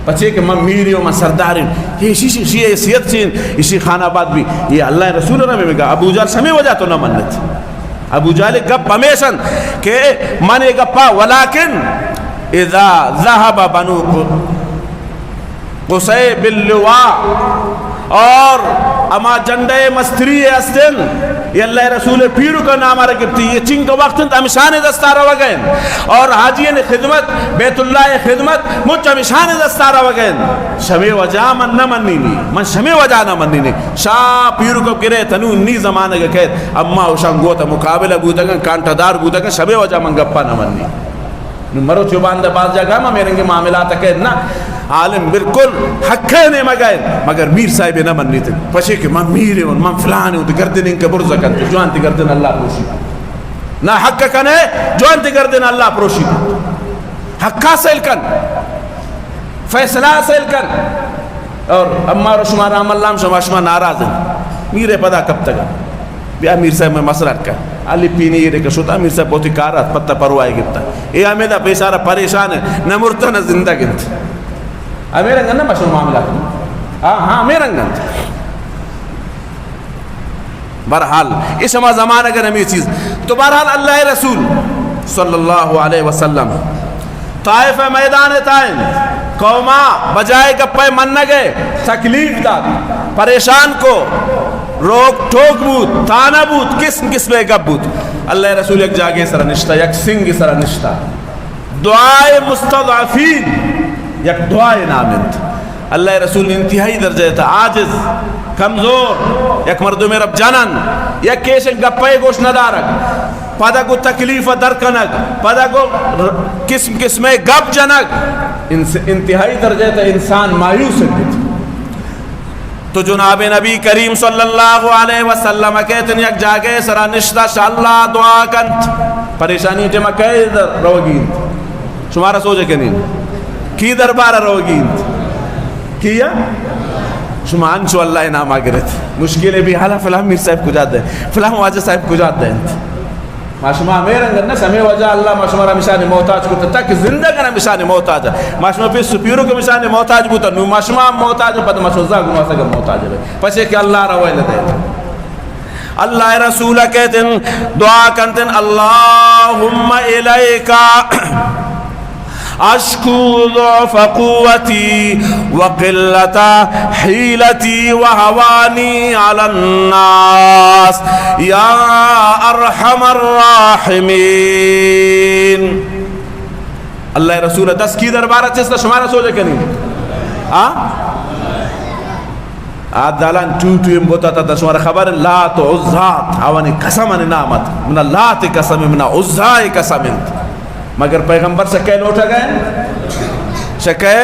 بچے کہ من میری و من سرداری یہ شیئے حیثیت چین اسی خان آباد بھی یہ اللہ رسول نے میں کہا ابو جال شمع وجہ تو نہ منت ابو جال گپ ہمیشن کہ من گپا ولیکن اذا ذہب بنو قصی باللواء اور اما جنڈے مستری استن یہ اللہ رسول پیرو کا نام آرہ گفتی یہ چنگ کا وقت ہمیشان دستارہ وگین اور حاجین خدمت بیت اللہ خدمت مجھ ہمیشان دستارہ وگین شمی وجہ من نہ مننی من شمی وجہ نہ مننی شاہ پیرو کو کرے تنو انی زمانہ کا کہت اما اوشان گوتا مقابلہ بودگن کانٹادار بودگن شمی وجہ من گپا نہ مننی مرو چوبان دے باز جگہ میں میرے معاملات کہت نا عالم بالکل حقے نے مگر میر صاحب نہ مننی تھے پچھے کہ من میر ہوں من فلان ہوں گردن ان کے برزہ کرتے جوان تی گردن اللہ پروشی نہ حق کنے جوان تی گردن اللہ پروشی حقا سیل کن فیصلہ سیل کن اور اما رو شما رحم اللہ شما شما ناراض ہیں میرے پدا کب تک بیا میر صاحب میں مسرات کا علی پینی یہ رکھا شوتا میر صاحب بہتی کارات پتہ پروائے گفتا اے امیدہ پیسارہ پریشان ہے نہ مرتا نہ زندہ گنت میرا گن نا مشہور معاملہ ہاں میرا گن بہرحال اس ہما زمان اگر ہمیں چیز تو بہرحال اللہ رسول صلی اللہ علیہ وسلم طائف میدان تائن قوما بجائے گپے من نہ گئے تکلیف دا پریشان کو روک ٹوک بود تانا بود قسم قسم گپ بود اللہ رسول ایک جاگے سر نشتا یک سنگ سر نشتا دعائے مستضعفین یک دعائے نامند اللہ رسول انتہائی درجہ تھا عاجز کمزور یک مردم رب جانن یک کیشن گپے گوش ندارک پدا کو تکلیف درکنگ پدا کو قسم قسم گپ جنگ انتہائی درجہ تھا انسان مایوس ہے تو جناب نبی کریم صلی اللہ علیہ وسلم کہتے ہیں یک جاگے سرا نشتہ شاءاللہ دعا کنت پریشانی جمع کہے در روگین شمارا سوچے کہ نہیں کی دربارہ روگین کیا شما انچو اللہ انعام آگرت مشکلیں بھی حالا فلاں میر صاحب کو جات دیں فلاں واجہ صاحب کو جات دیں ما شما میرا گرنا سمے وجہ اللہ ما شما را مشان محتاج کو تک زندہ کرنا مشان محتاج ما شما پہ سپیرو کے مشان محتاج بوتا نو ما شما محتاج پد ما شوزا گما سا محتاج ہے پچھے کہ اللہ را ویل دے اللہ رسول کہتے ہیں دعا کرتے ہیں اللہم الیکا اشکو ضعف قوتی وقلت حیلتی وحوانی علی الناس یا ارحم الراحمین اللہ رسول دس کی دربارہ چیز شمارا سوچے کہ نہیں آد دالان ٹوٹویم بوتا تا شمارا خبر لات و عزات آوانی قسم نامت من لات قسم من عزائی قسم مگر پیغمبر شکے لوٹا گئے شکے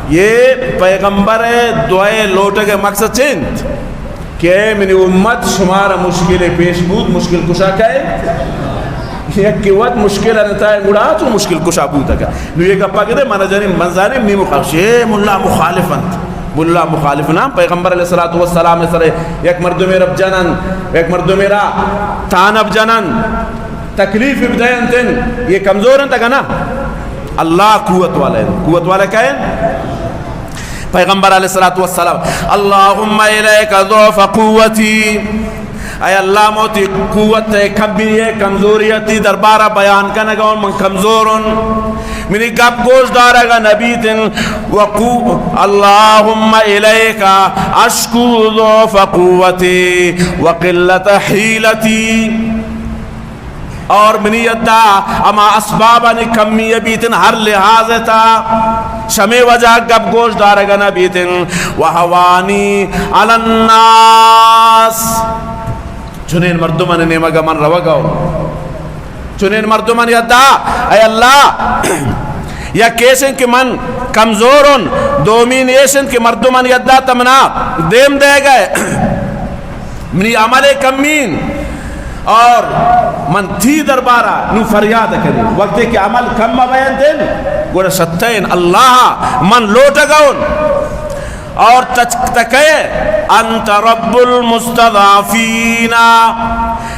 یہ پیغمبر دعائے لوٹا گئے مقصد چند کہ منی امت شمارا مشکل پیش بود مشکل کشا کہے یک کی وقت مشکل انتائے گڑا تو مشکل کشا بوتا گا نو یہ گپا کہتے منظاریم نی مخالف ملا مخالفنت ملا مخالف نام پیغمبر علیہ السلام سرے یک مردم رب جنن یک مردم را تانب جنن تکلیف ابدائن تن یہ کمزور ہیں تکا نا اللہ قوت والے کہیں پیغمبر علیہ السلام اللہم الیک ضعف قوتی اے اللہ موتی قوت کبھی ہے کمزوریتی دربارہ بیان کا نگا من کمزورن منی گپ گوش دارا گا نبی تن اللہم الیک اشکو ضعف قوتی وقلت حیلتی اور منیت دا اما اسبابانی کمی بیتن ہر لحاظ تا شمی وجہ گب گوش دارگا بیتن وحوانی علی الناس چنین مردمان نیمگا من روگاو چنین مردمان یدہ اے اللہ یا کیسن کہ من کمزورن دومین ایسن کہ مردمان یدہ تمنا دیم دے گئے منی عمل کمین اور من تھی دربارہ نو فریاد کریں وقت کہ عمل کم بیان دن گوڑا ستین اللہ من لوٹا گون اور تکے انت رب المستضعفین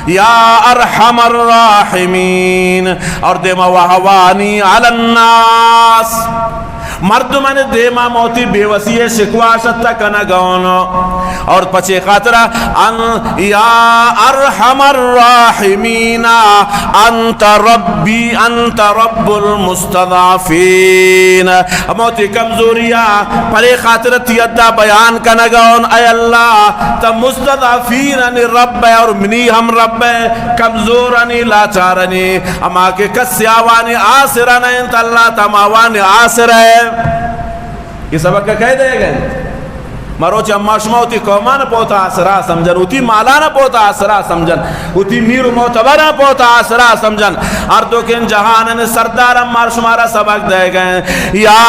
یا ارحم الراحمین اور دیما وحوانی علی الناس مردمان دیما موتی بے وسیع شکواشت کنا گونو اور پچھے خاطرہ یا ارحم الراحمین انت ربی انت رب المستضعفین موتی کمزوریا پلے خاطرت یدہ بیان کنا گون اے اللہ تا مستضعفین رب اور منی ہم رب کمزورانی لاچارانی اما کے کسیاوانی آسرانی انت اللہ تماوانی آسر ہے یہ سبق کا کہہ دے گئے مروچ اما شما اتی قومان پوتا آسرا سمجھن، اتی مالانا پوتا آسرا سمجھن، اتی میر و معتبرہ پوتا آسرا سمجھن. اردو کن جہانن سردار امار شمارا سبق دے گئے. یا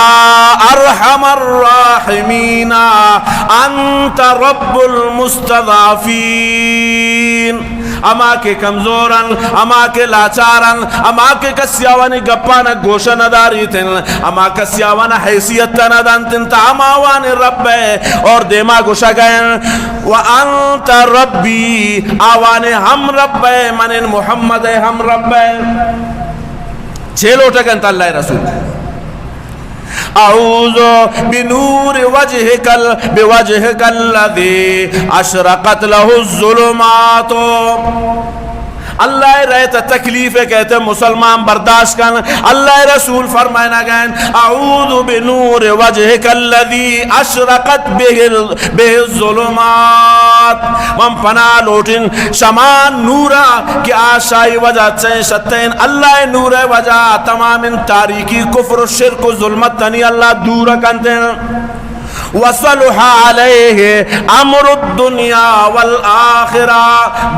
ارحم الراحمین انت رب المستضعفین. اما کے کمزورن، اما کے لاچارن، اما کے کسیاوانی گپانا گوشہ نداری تن، اما کسیاوانا حیثیت ندان تن، تا اماوانی رب ہے اور دیما گوشہ گئن. وَأَنْتَ رَبِّي آوانے ہم رب ہے، من محمد ہے ہم رب ہے. چھیل اٹھا گئن تا اللہ رسول. اعوذ بنور بوجهك الذي اشرقت له الظلمات. اللہ رہت تکلیف کہتے مسلمان برداشت کن. اللہ رسول فرمائنا گئن اعوذ بنور وجهك الذي اشرقت به الظلمات. من پناہ لوٹن شمان نورا کہ آشائی وجہ چین شتین اللہ نور وجہ تمام تاریکی کفر و شرک و ظلمت تنی اللہ دورا کنتین. وصلح علیہ امر الدنیا والآخرہ.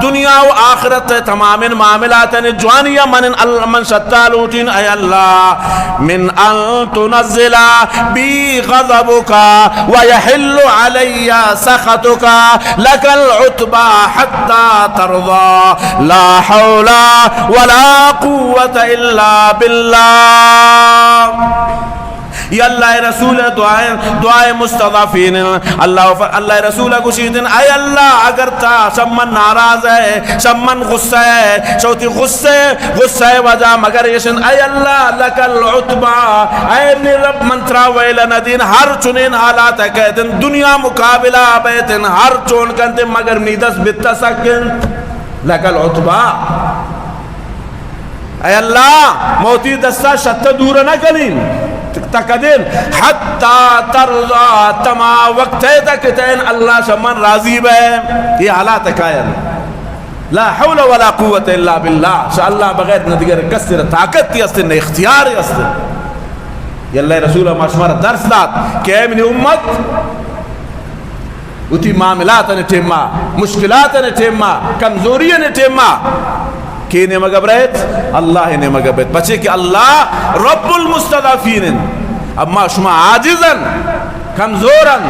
دنیا و آخرت تمام معاملات جوانیہ من شتا لوٹین. اے اللہ من ان تنزل بی غضبک ویحل علی سخطک لک العتبى حتی ترضى لا حول ولا قوة الا باللہ. یا اللہ رسول دعائے مستضعفین. اللہ رسول گشیدن اے اللہ اگر تا شمن ناراض ہے، شمن غصہ ہے، شوتی غصہ وجہ مگر یشن اے اللہ لک العتبہ. اے ابن رب منترا ویل ندین ہر چنین حالات کہتن دنیا مقابلہ بیتن ہر چون کنتن مگر نیدس بتسکن لک العتبہ. اے اللہ موتی دستا شت دور نہ کنین تقدیر حتی ترضا تما وقت ہے تک تین اللہ شمن راضی بے. یہ حالات قائر لا حول ولا قوت الا باللہ. شاء اللہ بغیر ندگر کسر طاقت تی استن اختیار استن. یہ اللہ رسول مشمار درس داد کہ اے منی امت اتی معاملات نے ٹیمہ، مشکلات نے ٹیمہ، کمزوری نے ٹیمہ کی نے مگبریت اللہ نے مگبریت بچے کہ اللہ رب المستضعفین. اما شما عاجزن کمزورن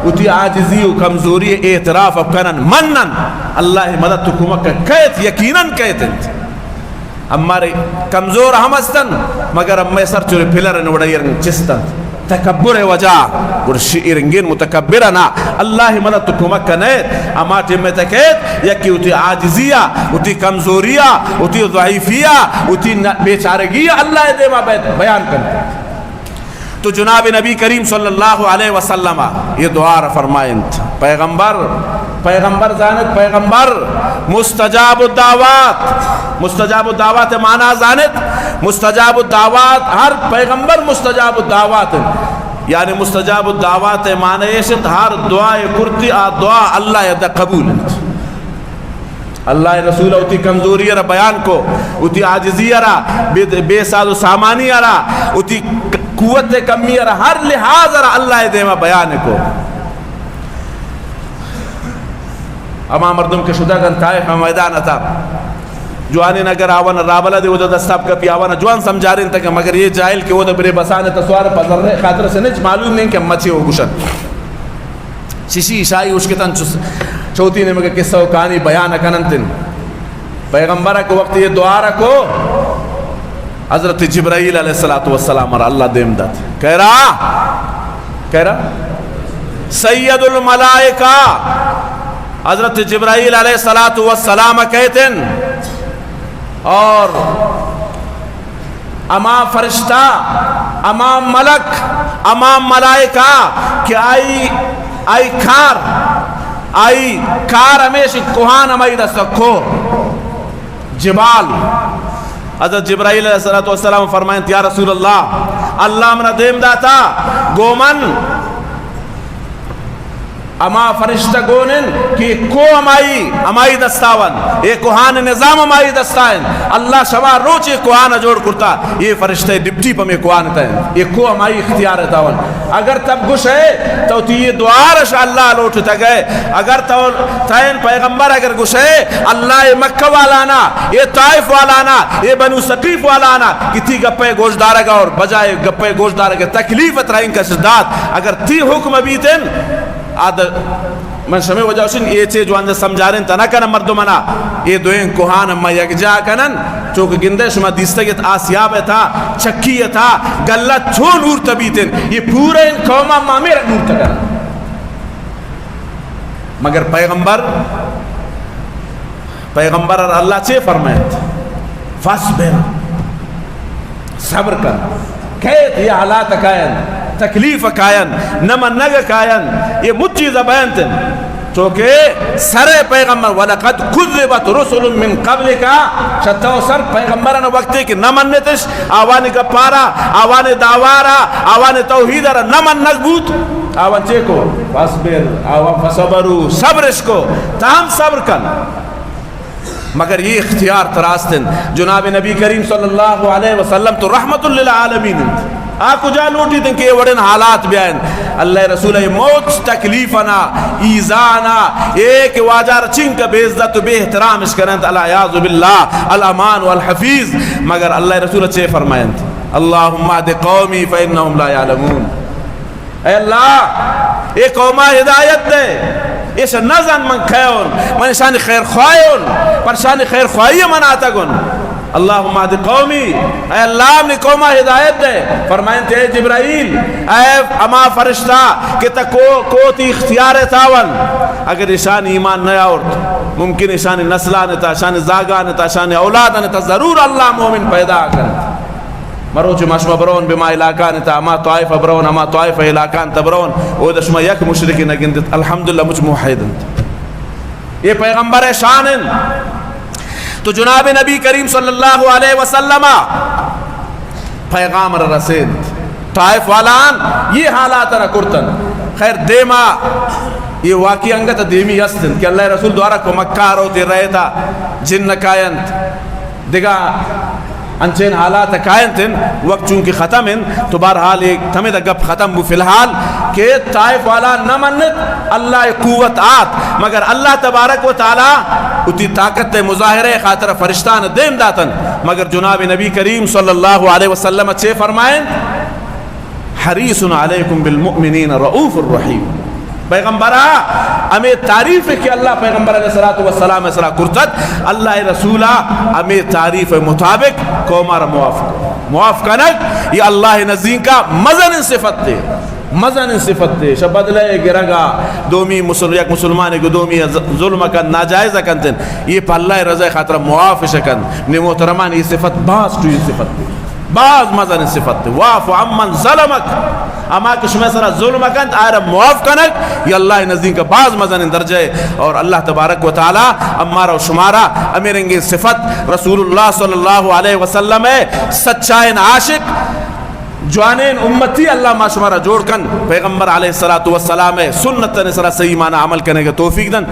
اتی عاجزی و کمزوری اعتراف اب کنن منن اللہ مدد تو کمک کہت یقیناً کہتن. ہمارے کمزور ہم استن مگر اما سر چورے پھلرن وڑیرن چستن تکبر وجہ ورشئرنگین متکبرنا اللہ مدد تو کمک کنیت. اما ٹیمیں تکیت یکی اتی عاجزیہ، اتی کمزوریہ، اتی ضعیفیہ، اتی بیچارگیہ اللہ دیما بیان کرتے. تو جناب نبی کریم صلی اللہ علیہ وسلم یہ دعا فرمائیں پیغمبر زانت پیغمبر مستجاب الدعوات. مستجاب الدعوات معنی زانت مستجاب الدعوات ہر پیغمبر مستجاب الدعوات یعنی مستجاب الدعوات معنی یہ ہر دعائے کرتی آ دعا اللہ یدہ قبول. اللہ رسول اتی کمزوری را بیان کو، اتی عاجزی را بے ساز و سامانی را، اتی قوت کمی را ہر لحاظ را اللہ دیما بیان کو. اما مردم کے شدہ گن طائف میدان تھا جوانی نگر آوانا رابلہ دے وہ دستاب کا پی آوانا جوان سمجھا رہے تھا کہ مگر یہ جاہل کہ وہ دا برے بسانے تسوار پذر رہے خاطر سے نچ معلوم نہیں کہ مچے ہو گشن شیشی عشائی اشکتن چوتی نے مگر قصہ و کہانی بیان کننتن. پیغمبرہ کو وقت یہ دعا رکھو حضرت جبرائیل علیہ السلام اور اللہ دیم دات کہہ رہا سید الملائکہ حضرت جبرائیل علیہ السلام کہتن اور امام فرشتہ امام ملک امام ملائکہ کہ آئی کار ہمیشہ کوہان ہمائی دستکو جبال. حضرت جبرائیل علیہ السلام فرمائیں یا رسول اللہ اللہ منا دیم داتا گومن اما فرشتہ گونن کہ کو امائی دستاون اے کوہان نظام امائی دستائن اللہ شما روچ یہ کوہان جوڑ کرتا یہ فرشتہ ڈپٹی پہ میں کوہان تائن یہ کو امائی اختیار تاون اگر تب گوش ہے تو یہ دعا رش اللہ لوٹتا گئے اگر تائن پیغمبر اگر گوش ہے اللہ مکہ والانا یہ طائف والانا یہ بنو ثقیف والانا کتی گپے گوشت دارگا اور بجائے گپے گوشت دارگا تکلیف ترائن کا شداد اگر تی حکم بیتن من شمی وجہ اسن یہ چیز جو اندر سمجھا رہے ہیں تنا کنا مردمنا یہ دوئیں کوہان اما یکجا کنن چونکہ گندے شما دیستگیت آسیاب تھا چکی تھا گلت چھو نور تبیتن یہ پورے ان قوما مامیر نور تکن مگر پیغمبر اللہ چے فرمائیت فاسبر صبر کن کہت یہ حالات کائن تکلیف کائن نمن نگ کائن یہ مجھ چیزہ بیانتن چونکہ سر پیغمبر وَلَقَدْ كُذِّبَتْ رُسُلٌ مِّن قَبْلِكَ شتاو سر پیغمبران وقتی کہ نمن نتش آوانی گپارا آوانی دعوارا آوانی توحیدارا نمن نگبوت آوان چے کو فاسبر آوان فصبرو صبرش کو تاہم صبر کن مگر یہ اختیار تراستن جناب نبی کریم صلی اللہ علیہ وسلم تو رحمت للعالمین آکو جا لوٹی تن کہ یہ وڑن حالات بیان اللہ رسول موت تکلیفنا ایزانا ایک واجار چنک بے عزت و بے احترام اس کرنت العیاذ باللہ الامان والحفیظ مگر اللہ رسول چے فرمائنت اللہم آدِ قومی فإنہم لا یعلمون اے اللہ اے قومہ ہدایت دے اس نظن من خیون من شان خیر خواہون پرشان خیر خواہی من آتا گن اللہم آدِ قومی اے اللہ اپنی قومہ ہدایت دے فرمائن تے جبرائیل اے اما فرشتہ کہ تا کوتی اختیار تاون اگر اشان ایمان نیا اورت ممکن اشان نسلانتا اشان زاگانتا اشان اولادانتا ضرور اللہ مومن پیدا کرتا مروچ مشما برون بما علاقان تا اما طائف برون اما طائف علاقان تا برون او دشما یک مشرکی نگندت الحمدللہ مجھ موحیدن یہ پیغمبر شانن تو جناب نبی کریم صلی اللہ علیہ وسلم پیغام رسید طائف والان یہ حالات را کرتن خیر دیما یہ واقعی انگت دیمی یستن کہ اللہ رسول دوارا کو مکہ روتی رہے تھا جن کائنت دیگا انچین حالات کائن تن وقت چونکہ ختم ہیں تو بہرحال ایک تمہیں دا گپ ختم ہو فی الحال کہ طائف والا نہ منت اللہ قوت آت مگر اللہ تبارک و تعالی اتی طاقت مظاہرے خاطر فرشتان دیم داتن مگر جناب نبی کریم صلی اللہ علیہ وسلم چھے فرمائیں حریص علیکم بالمؤمنین رؤوف الرحیم پیغمبرہ ہمیں تعریف ہے کہ اللہ پیغمبر علیہ السلام اسرا کرتت اللہ رسولہ ہمیں تعریف مطابق قومار معاف کنک یہ اللہ نزدین کا مزن صفت دے مزن صفت دے شبدلے گرگا دومی یک مسلمان کو دومی ظلم کن ناجائز کنتن یہ پا اللہ رضا خاطر معاف شکن نے محترمان یہ صفت باز تو یہ صفت دے بعض مزن صفت واف عمن ظلمک اما کشمہ سرا ظلم کند آرہ معاف کنک یہ اللہ نزدین کا بعض مزن درجہ اور اللہ تبارک و تعالی امارہ و شمارہ امیرنگی صفت رسول اللہ صلی اللہ علیہ وسلم سچائن عاشق جوانین امتی اللہ ما شمارہ جوڑ کن پیغمبر علیہ السلام سنت نسرہ صحیح معنی عمل کرنے کے توفیق دن